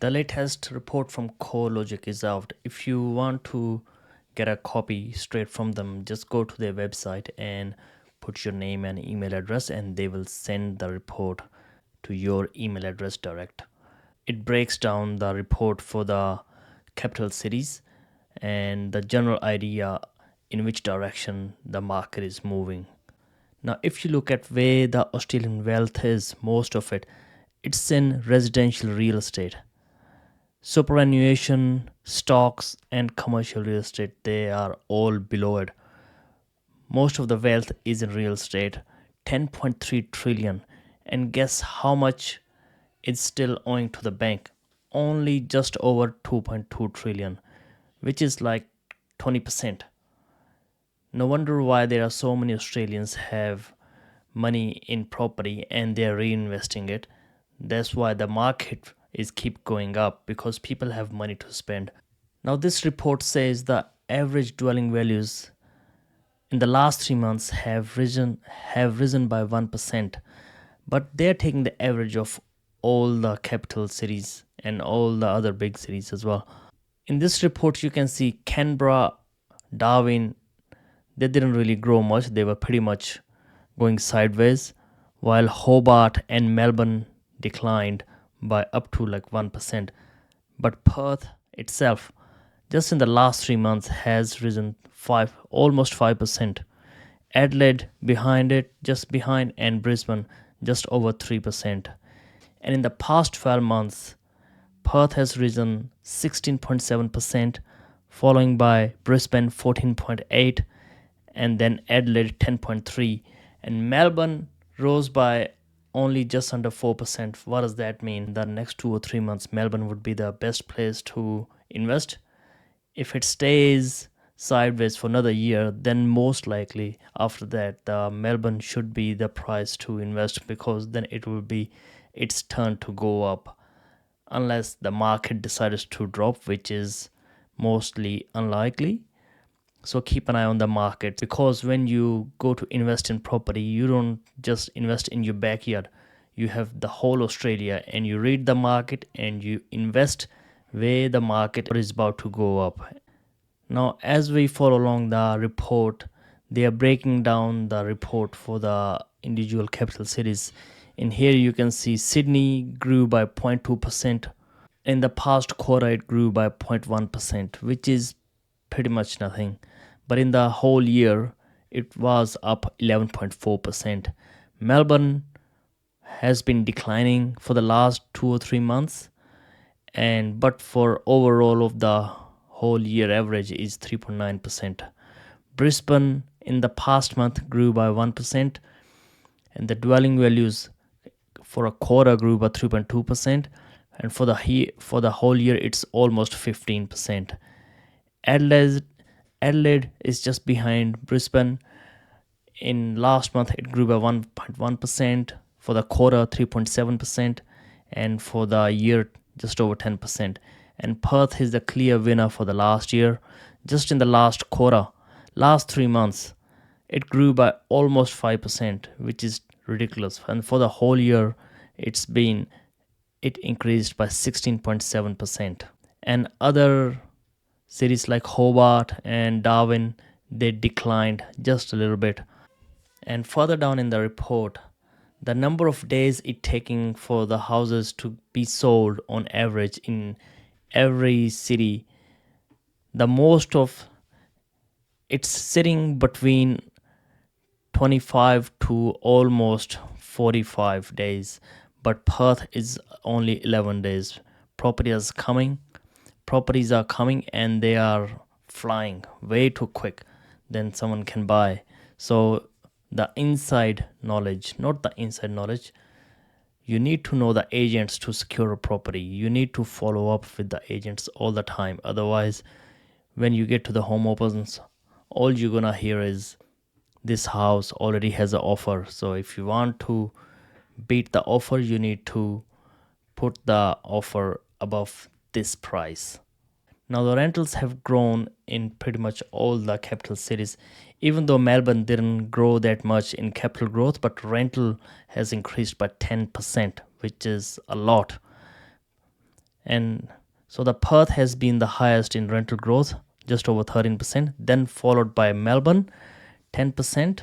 The latest report from CoreLogic is out. If you want to get a copy straight from them, just go to their website and put your name and email address, and they will send the report to your email address direct. It breaks down the report for the capital cities and the general idea in which direction the market is moving. Now, if you look at where the Australian wealth is, most of it, it's in residential real estate. Superannuation, stocks, and commercial real estate, they are all below it. Most of the wealth is in real estate, 10.3 trillion. And guess how much is still owing to the bank? Only just over 2.2 trillion, which is like 20%. No wonder why there are so many Australians have money in property and they're reinvesting it. That's why the market is keep going up, because people have money to spend. Now this report says the average dwelling values in the last 3 months have risen by 1%, but they're taking the average of all the capital cities and all the other big cities as well. In this report you can see Canberra, Darwin, they didn't really grow much. They were pretty much going sideways, while Hobart and Melbourne declined by up to like 1%. But Perth itself, just in the last 3 months, has risen almost 5%. Adelaide behind it, just behind, and Brisbane just over 3%. And in the past 12 months, Perth has risen 16.7%, following by Brisbane 14.8, and then Adelaide 10.3, and Melbourne rose by only just under 4%. What does that mean? The next 2 or 3 months, Melbourne would be the best place to invest. If it stays sideways for another year, then most likely after that, the Melbourne should be the price to invest, because then it will be its turn to go up, unless the market decides to drop, which is mostly unlikely. So keep an eye on the market, because when you go to invest in property, you don't just invest in your backyard. You have the whole Australia, and you read the market and you invest where the market is about to go up. Now, as we follow along the report, they are breaking down the report for the individual capital cities. In here, you can see Sydney grew by 0.2%. In the past quarter, it grew by 0.1%, which is pretty much nothing. But in the whole year, it was up 11.4%. Melbourne has been declining for the last 2 or 3 months, and but for overall of the whole year average is 3.9%. Brisbane in the past month grew by 1%, and the dwelling values for a quarter grew by 3.2%, and for the whole year it's almost 15%. Adelaide Adelaide is just behind Brisbane. In last month it grew by 1.1%, for the quarter 3.7%, and for the year just over 10%. And Perth is the clear winner for the last year. Just in the last quarter, last 3 months, it grew by almost 5%, which is ridiculous. And for the whole year, it increased by 16.7%. And other cities like Hobart and Darwin, they declined just a little bit. And further down in the report, the number of days it taking for the houses to be sold on average in every city, the most of it's sitting between 25 to almost 45 days, but Perth is only 11 days. Properties are coming and they are flying way too quick than someone can buy. So the inside knowledge, not the inside knowledge, you need to know the agents to secure a property. You need to follow up with the agents all the time. Otherwise, when you get to the home opens, all you're gonna hear is this house already has an offer. So if you want to beat the offer, you need to put the offer above this price. Now the rentals have grown in pretty much all the capital cities, even though Melbourne didn't grow that much in capital growth, but rental has increased by 10%, which is a lot. And so the Perth has been the highest in rental growth, just over 13%, then followed by Melbourne, 10%,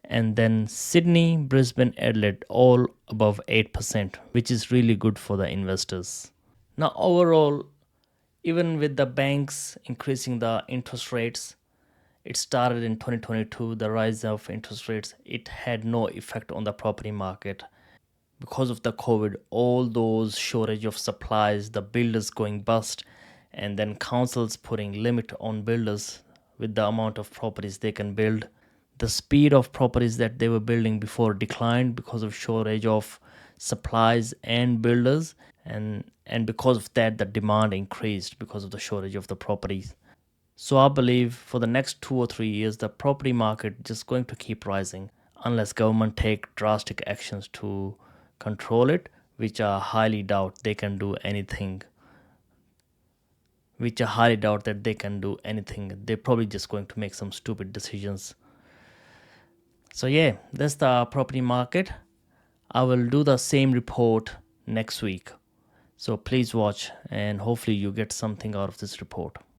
and then Sydney, Brisbane, Adelaide, all above 8%, which is really good for the investors. Now, overall, even with the banks increasing the interest rates, it started in 2022, the rise of interest rates, it had no effect on the property market. Because of the COVID, all those shortage of supplies, the builders going bust, and then councils putting limit on builders with the amount of properties they can build. The speed of properties that they were building before declined because of shortage of supplies and builders, and because of that the demand increased because of the shortage of the properties. So I believe for the next 2 or 3 years, the property market just going to keep rising unless government take drastic actions to control it, which I highly doubt they can do anything. Which I highly doubt that they can do anything. They're probably just going to make some stupid decisions. So yeah, that's the property market. I will do the same report next week. So please watch and hopefully you get something out of this report.